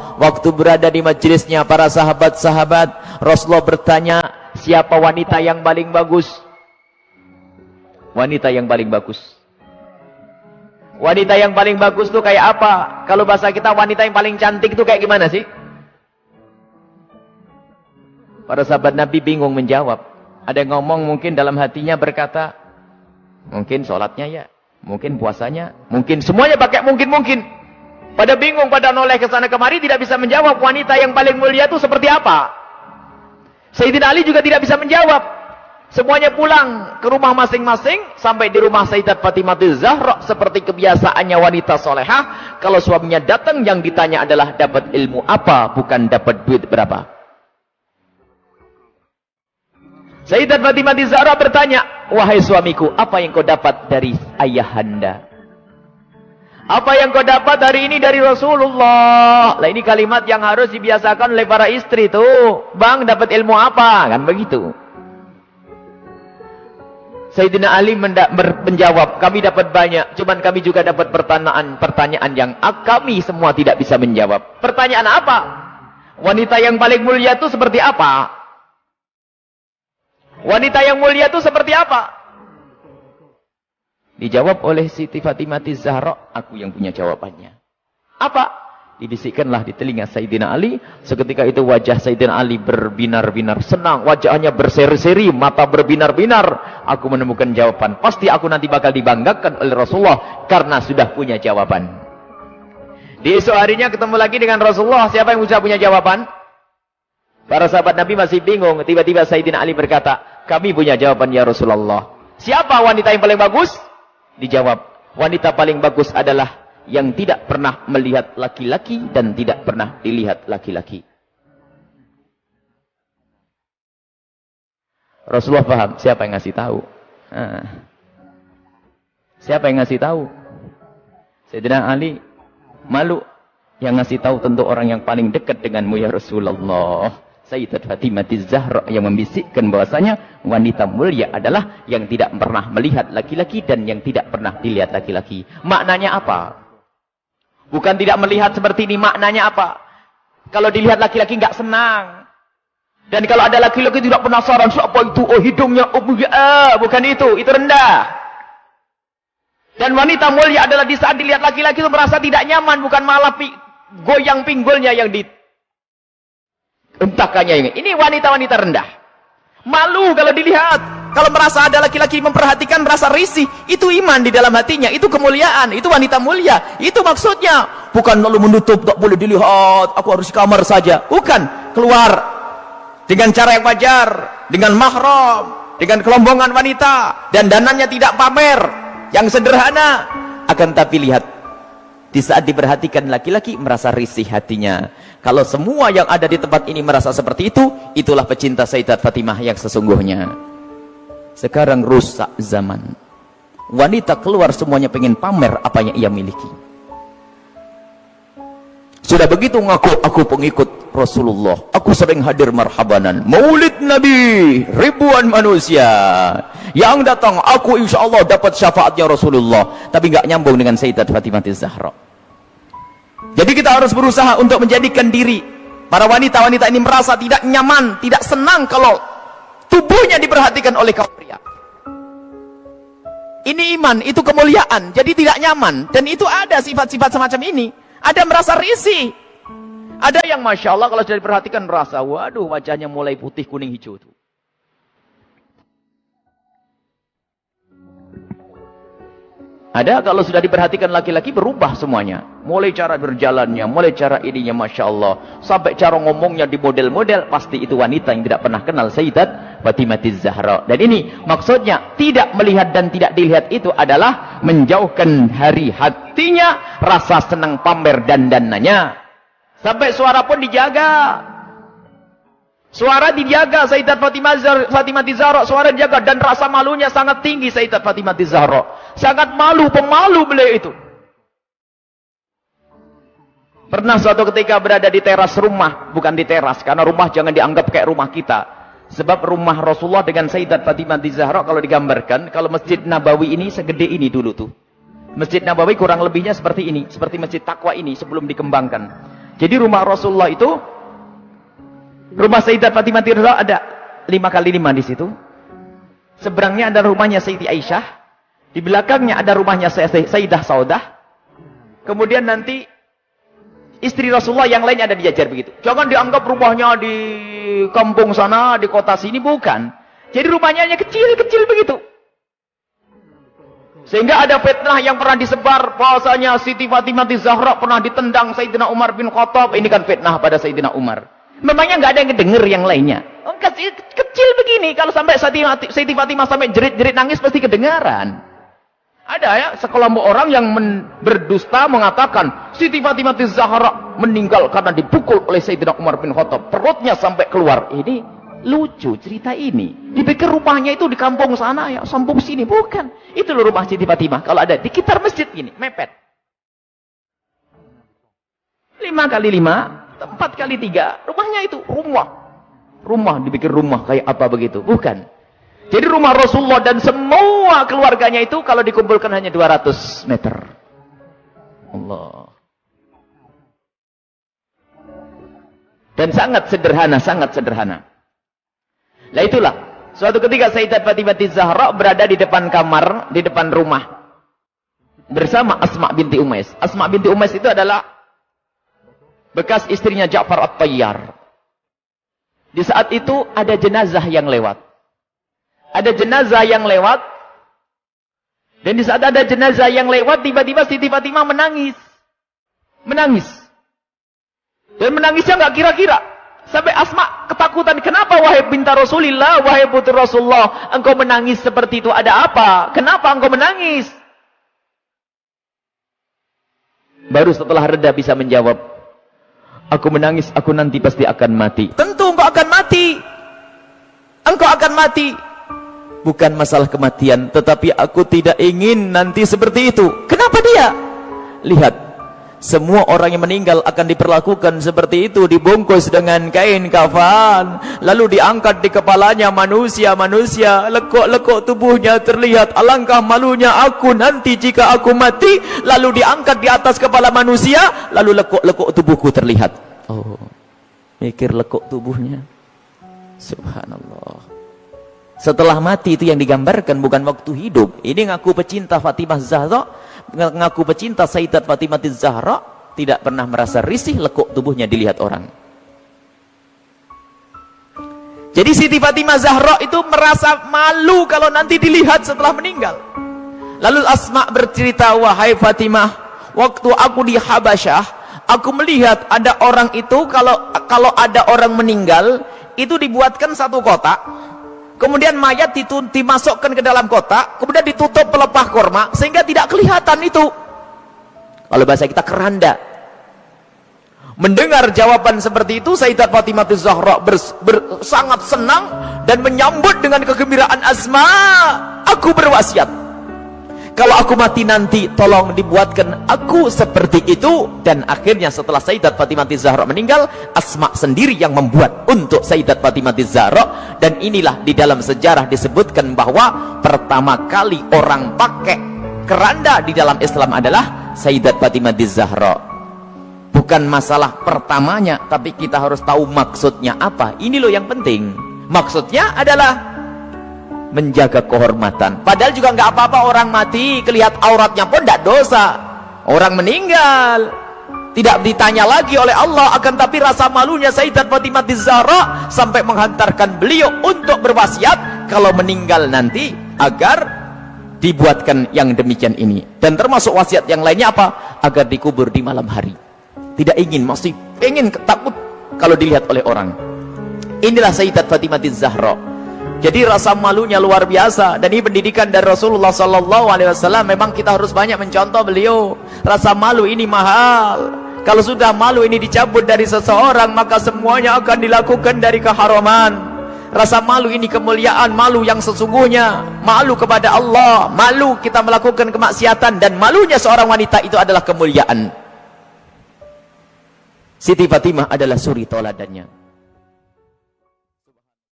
Waktu berada di majelisnya para sahabat-sahabat, Rasulullah bertanya, siapa wanita yang paling bagus? Wanita yang paling bagus. Wanita yang paling bagus itu kayak apa? Kalau bahasa kita wanita yang paling cantik itu kayak gimana sih? Para sahabat Nabi bingung menjawab. Ada yang ngomong mungkin dalam hatinya berkata, mungkin sholatnya ya, mungkin puasanya, mungkin semuanya pakai mungkin-mungkin. Pada bingung, pada noleh ke sana kemari, tidak bisa menjawab wanita yang paling mulia itu seperti apa. Sayyidina Ali juga tidak bisa menjawab. Semuanya pulang ke rumah masing-masing, sampai di rumah Sayyidat Fatimah Zahra, seperti kebiasaannya wanita solehah. Kalau suaminya datang, yang ditanya adalah dapat ilmu apa, bukan dapat duit berapa. Sayyidat Fatimah Zahra bertanya, wahai suamiku, apa yang kau dapat dari ayahanda? Apa yang kau dapat hari ini dari Rasulullah? Lah ini kalimat yang harus dibiasakan oleh para istri tuh. Bang, dapat ilmu apa? Kan begitu. Sayyidina Ali menjawab, kami dapat banyak, cuman kami juga dapat pertanyaan yang kami semua tidak bisa menjawab. Pertanyaan apa? Wanita yang paling mulia itu seperti apa? Wanita yang mulia itu seperti apa? Dijawab oleh Siti Fatimah Zahra, aku yang punya jawabannya. Apa? Dibisikkanlah di telinga Sayyidina Ali. Seketika itu wajah Sayyidina Ali berbinar-binar senang. Wajahnya berseri-seri, mata berbinar-binar. Aku menemukan jawaban. Pasti aku nanti bakal dibanggakan oleh Rasulullah karena sudah punya jawaban. Di esok harinya ketemu lagi dengan Rasulullah. Siapa yang sudah punya jawaban? Para sahabat Nabi masih bingung. Tiba-tiba Sayyidina Ali berkata, kami punya jawaban ya Rasulullah. Siapa wanita yang paling bagus? Dijawab, wanita paling bagus adalah yang tidak pernah melihat laki-laki dan tidak pernah dilihat laki-laki. Rasulullah paham siapa yang ngasih tahu. Siapa yang ngasih tahu? Sayyidina Ali malu. Yang ngasih tahu tentu orang yang paling dekat denganmu ya Rasulullah. Sayyidat Fatimah Zahra yang membisikkan bahwasanya wanita mulia adalah yang tidak pernah melihat laki-laki dan yang tidak pernah dilihat laki-laki. Maknanya apa? Bukan tidak melihat seperti ini, maknanya apa? Kalau dilihat laki-laki nggak senang. Dan kalau ada laki-laki tidak penasaran, siapa itu? Oh hidungnya, oh bukan itu rendah. Dan wanita mulia adalah di saat dilihat laki-laki itu merasa tidak nyaman, bukan malah goyang pinggulnya yang entahkannya. Ini wanita-wanita rendah. Malu kalau dilihat. Kalau merasa ada laki-laki memperhatikan, merasa risih. Itu iman di dalam hatinya. Itu kemuliaan. Itu wanita mulia. Itu maksudnya. Bukan lalu menutup, tak boleh dilihat. Aku harus di kamar saja. Bukan. Keluar. Dengan cara yang wajar. Dengan mahram. Dengan kelombongan wanita. Dan danannya tidak pamer. Yang sederhana. Akan tapi lihat. Di saat diperhatikan laki-laki merasa risih hatinya. Kalau semua yang ada di tempat ini merasa seperti itu, itulah pecinta Sayyidat Fatimah yang sesungguhnya. Sekarang rusak zaman. Wanita keluar semuanya pengen pamer apa yang ia miliki. Sudah begitu ngaku, aku pengikut Rasulullah. Aku sering hadir marhabanan. Maulid Nabi, ribuan manusia. Yang datang, aku insya Allah dapat syafaatnya Rasulullah. Tapi nggak nyambung dengan Sayyidat Fatimah Zahra. Jadi kita harus berusaha untuk menjadikan diri para wanita-wanita ini merasa tidak nyaman, tidak senang kalau tubuhnya diperhatikan oleh kaum pria. Ini iman, itu kemuliaan. Jadi tidak nyaman. Dan itu ada sifat-sifat semacam ini. Ada merasa risih. Ada yang Masya Allah kalau sudah diperhatikan merasa, waduh wajahnya mulai putih, kuning, hijau tuh. Ada kalau sudah diperhatikan laki-laki berubah semuanya. Mulai cara berjalannya, mulai cara ininya Masya Allah. Sampai cara ngomongnya di model-model. Pasti itu wanita yang tidak pernah kenal Sayyidat Fatimah Zahra. Dan ini maksudnya tidak melihat dan tidak dilihat itu adalah menjauhkan hari hatinya. Rasa senang pamer dan dananya. Sampai suara pun dijaga. Suara dijaga Sayyidat Fatimah Zahra, suara dijaga dan rasa malunya sangat tinggi Sayyidat Fatimah Zahra. Sangat malu, pemalu beliau itu. Pernah suatu ketika berada di teras rumah, bukan di teras karena rumah jangan dianggap kayak rumah kita. Sebab rumah Rasulullah dengan Sayyidat Fatimah Zahra kalau digambarkan, kalau Masjid Nabawi ini segede ini dulu tuh. Masjid Nabawi kurang lebihnya seperti ini, seperti Masjid Taqwa ini sebelum dikembangkan. Jadi rumah Rasulullah itu, rumah Sayyidat Fatimah ada 5x5 di situ. Seberangnya ada rumahnya Sayyidi Aisyah. Di belakangnya ada rumahnya Sayyidah Saudah. Kemudian nanti istri Rasulullah yang lainnya ada dijajar begitu. Jangan dianggap rumahnya di kampung sana, di kota sini, bukan. Jadi rumahnya hanya kecil-kecil begitu. Sehingga ada fitnah yang pernah disebar bahwasanya Siti Fatimah Zahra pernah ditendang Sayyidina Umar bin Khattab. Ini kan fitnah pada Sayyidina Umar. Memangnya nggak ada yang dengar yang lainnya. Kecil begini, kalau sampai Siti Fatimah sampai jerit-jerit nangis pasti kedengaran. Ada ya sekelompok orang yang berdusta mengatakan Siti Fatimah Zahra meninggal karena dipukul oleh Sayyidina Umar bin Khattab. Perutnya sampai keluar. Ini lucu cerita ini. Dipikir rumahnya itu di kampung sana ya, kampung sini, bukan. Itu loh rumah Siti Fatimah. Kalau ada di sekitar masjid ini, mepet. 5x5, 4x3, rumahnya itu rumah. Rumah dipikir rumah kayak apa begitu, bukan. Jadi rumah Rasulullah dan semua keluarganya itu kalau dikumpulkan hanya 200 meter. Allah. Dan sangat sederhana, sangat sederhana. Nah itulah, suatu ketika Sayyidat Fatimah Zahra berada di depan kamar, di depan rumah. Bersama Asma binti Umais. Asma binti Umais itu adalah bekas istrinya Ja'far At-Tayyar. Di saat itu ada jenazah yang lewat. Ada jenazah yang lewat. Dan di saat ada jenazah yang lewat, tiba-tiba Siti Fatimah menangis. Menangis. Dan menangisnya nggak kira-kira. Sampai Asma ketakutan. Kenapa wahai binta Rasulillah, wahai putri Rasulullah, engkau menangis seperti itu? Ada apa? Kenapa engkau menangis? Baru setelah reda bisa menjawab. Aku menangis, aku nanti pasti akan mati. Tentu engkau akan mati. Engkau akan mati. Bukan masalah kematian, tetapi aku tidak ingin nanti seperti itu. Kenapa dia? Lihat, semua orang yang meninggal akan diperlakukan seperti itu, dibungkus dengan kain kafan, lalu diangkat di kepalanya manusia-manusia, lekuk-lekuk tubuhnya terlihat. Alangkah malunya aku nanti jika aku mati, lalu diangkat di atas kepala manusia, lalu lekuk-lekuk tubuhku terlihat. Oh, mikir lekuk tubuhnya. Subhanallah. Setelah mati itu yang digambarkan, bukan waktu hidup. Ini ngaku pecinta Fatimah Zahra, ngaku pecinta Sayyidat Fatimah Zahra, tidak pernah merasa risih lekuk tubuhnya dilihat orang. Jadi Siti Fatimah Zahra itu merasa malu kalau nanti dilihat setelah meninggal. Lalu Asma bercerita, wahai Fatimah, waktu aku di Habasyah, aku melihat ada orang itu, kalau ada orang meninggal, itu dibuatkan satu kotak. Kemudian mayat dimasukkan ke dalam kotak, kemudian ditutup pelepah korma, sehingga tidak kelihatan itu. Kalau bahasa kita keranda. Mendengar jawaban seperti itu, Sayyidat Fatimah Zahra sangat senang dan menyambut dengan kegembiraan Asma. Aku berwasiat, kalau aku mati nanti, tolong dibuatkan aku seperti itu. Dan akhirnya setelah Sayyidat Fatimah Zahra meninggal, Asma sendiri yang membuat untuk Sayyidat Fatimah Zahra. Dan inilah di dalam sejarah disebutkan bahwa pertama kali orang pakai keranda di dalam Islam adalah Sayyidat Fatimah Zahra. Bukan masalah pertamanya, tapi kita harus tahu maksudnya apa. Ini loh yang penting. Maksudnya adalah menjaga kehormatan. Padahal juga nggak apa-apa orang mati, kelihat auratnya pun tidak dosa. Orang meninggal tidak ditanya lagi oleh Allah, akan tapi rasa malunya Sayyidat Fatimah Zahra sampai menghantarkan beliau untuk berwasiat kalau meninggal nanti agar dibuatkan yang demikian ini. Dan termasuk wasiat yang lainnya apa? Agar dikubur di malam hari. Tidak ingin, masih ingin, takut kalau dilihat oleh orang. Inilah Sayyidat Fatimah Zahra. Jadi rasa malunya luar biasa. Dan ini pendidikan dari Rasulullah SAW. Memang kita harus banyak mencontoh beliau. Rasa malu ini mahal. Kalau sudah malu ini dicabut dari seseorang, maka semuanya akan dilakukan dari keharaman. Rasa malu ini kemuliaan, malu yang sesungguhnya. Malu kepada Allah, malu kita melakukan kemaksiatan. Dan malunya seorang wanita itu adalah kemuliaan. Siti Fatimah adalah suri toladannya.